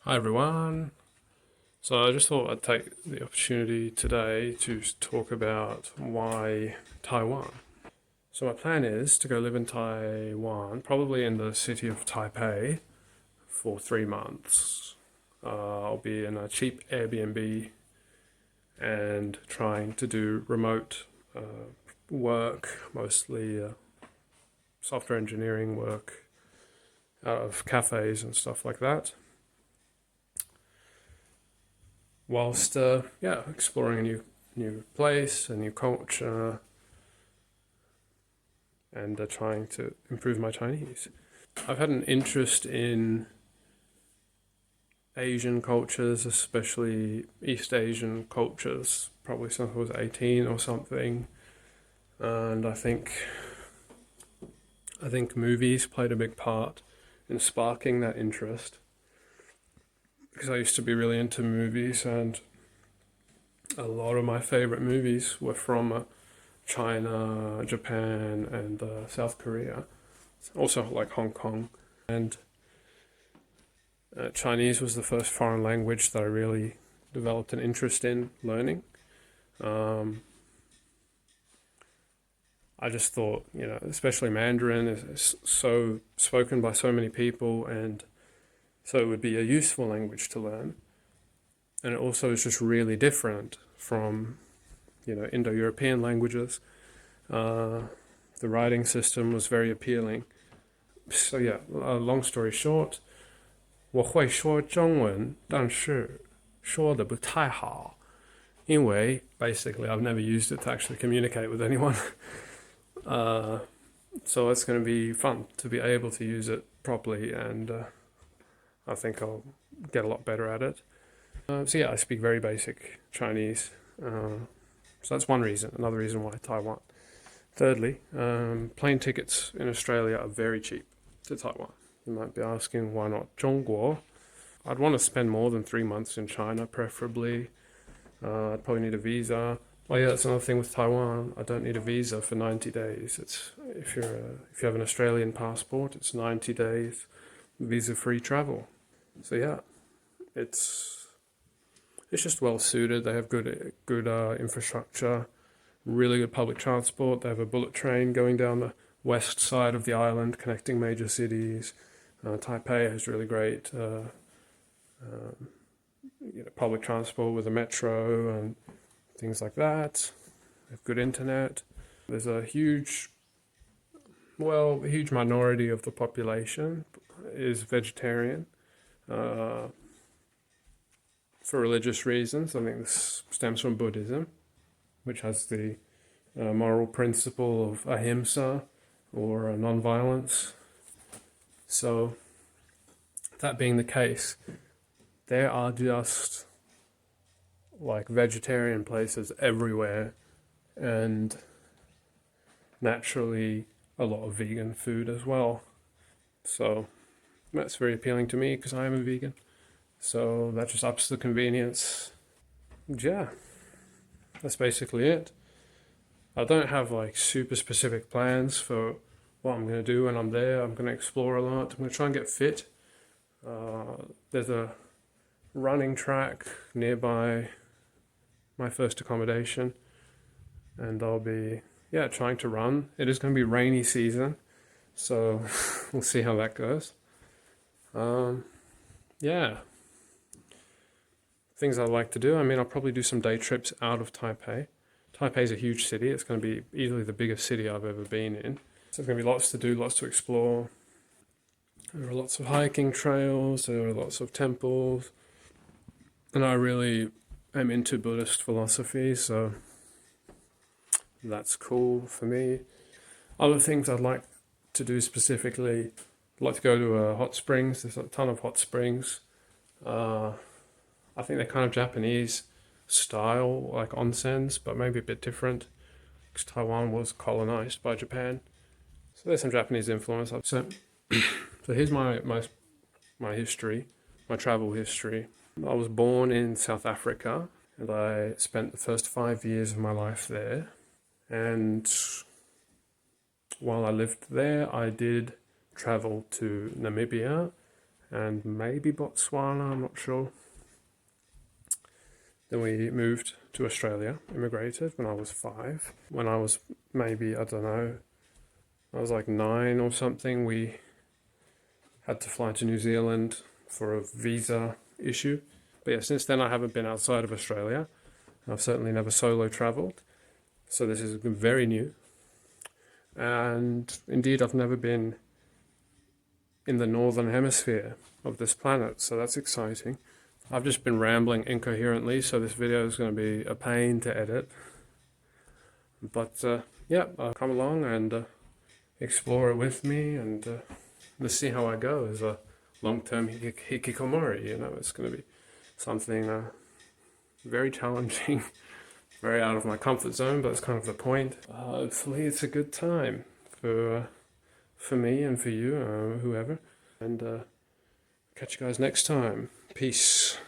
Hi everyone. So I just thought I'd take the opportunity today to talk about why Taiwan. So my plan is to go live in Taiwan, probably in the city of Taipei, for 3 months. I'll be in a cheap Airbnb and trying to do remote work, mostly software engineering work out of cafes and stuff like that, whilst exploring a new place, a new culture, and trying to improve my Chinese. I've had an interest in Asian cultures, especially East Asian cultures, probably since I was 18 or something, and I think movies played a big part in sparking that interest, because I used to be really into movies, and a lot of my favorite movies were from China, Japan, and South Korea. Also like Hong Kong. And Chinese was the first foreign language that I really developed an interest in learning. I just thought, especially Mandarin is so spoken by so many people, and so it would be a useful language to learn. And it also is just really different from, Indo-European languages. The writing system was very appealing. So yeah, long story short, 我会说中文，但是说得不太好，因为 basically I've never used it to actually communicate with anyone. So it's going to be fun to be able to use it properly, and I think I'll get a lot better at it. So yeah, I speak very basic Chinese. So that's one reason. Another reason why Taiwan. Thirdly, plane tickets in Australia are very cheap to Taiwan. You might be asking, why not 中国? I'd want to spend more than 3 months in China, preferably. I'd probably need a visa. Oh yeah, that's another thing with Taiwan. I don't need a visa for 90 days. It's if you have an Australian passport, it's 90 days visa-free travel. So yeah, it's just well suited. They have good infrastructure, really good public transport. They have a bullet train going down the west side of the island, connecting major cities. Taipei has really great public transport with a metro and things like that. They have good internet. There's a huge minority of the population is vegetarian for religious reasons. I think this stems from Buddhism, which has the moral principle of ahimsa, or non-violence. So, that being the case, there are just like vegetarian places everywhere, and naturally a lot of vegan food as well. So that's very appealing to me because I am a vegan. So that just ups the convenience. Yeah, that's basically it. I don't have like super specific plans for what I'm going to do when I'm there. I'm going to explore a lot. I'm going to try and get fit. There's a running track nearby my first accommodation, and I'll be trying to run. It is going to be rainy season, so we'll see how that goes. Things I'd like to do. I mean, I'll probably do some day trips out of Taipei. Taipei is a huge city. It's going to be easily the biggest city I've ever been in. So there's going to be lots to do, lots to explore. There are lots of hiking trails, there are lots of temples, and I really am into Buddhist philosophy, so that's cool for me. Other things I'd like to do specifically, I'd like to go to hot springs. There's a ton of hot springs. I think they're kind of Japanese style, like onsens, but maybe a bit different, because Taiwan was colonized by Japan. So there's some Japanese influence. So here's my history, my travel history. I was born in South Africa, and I spent the first 5 years of my life there. And while I lived there, I did travel to Namibia and maybe Botswana, I'm not sure. Then we moved to Australia, immigrated when I was 5. When I was maybe, I don't know, I was like 9 or something, we had to fly to New Zealand for a visa issue. But yeah, since then I haven't been outside of Australia. I've certainly never solo travelled. So this is very new. And indeed, I've never been in the northern hemisphere of this planet, so that's exciting. I've just been rambling incoherently, so this video is going to be a pain to edit. But yeah, come along and explore it with me, and let's see how I go as a long-term Hikikomori. You know, it's going to be something very challenging, very out of my comfort zone, but it's kind of the point. Hopefully it's a good time for me and for you, whoever. And catch you guys next time. Peace.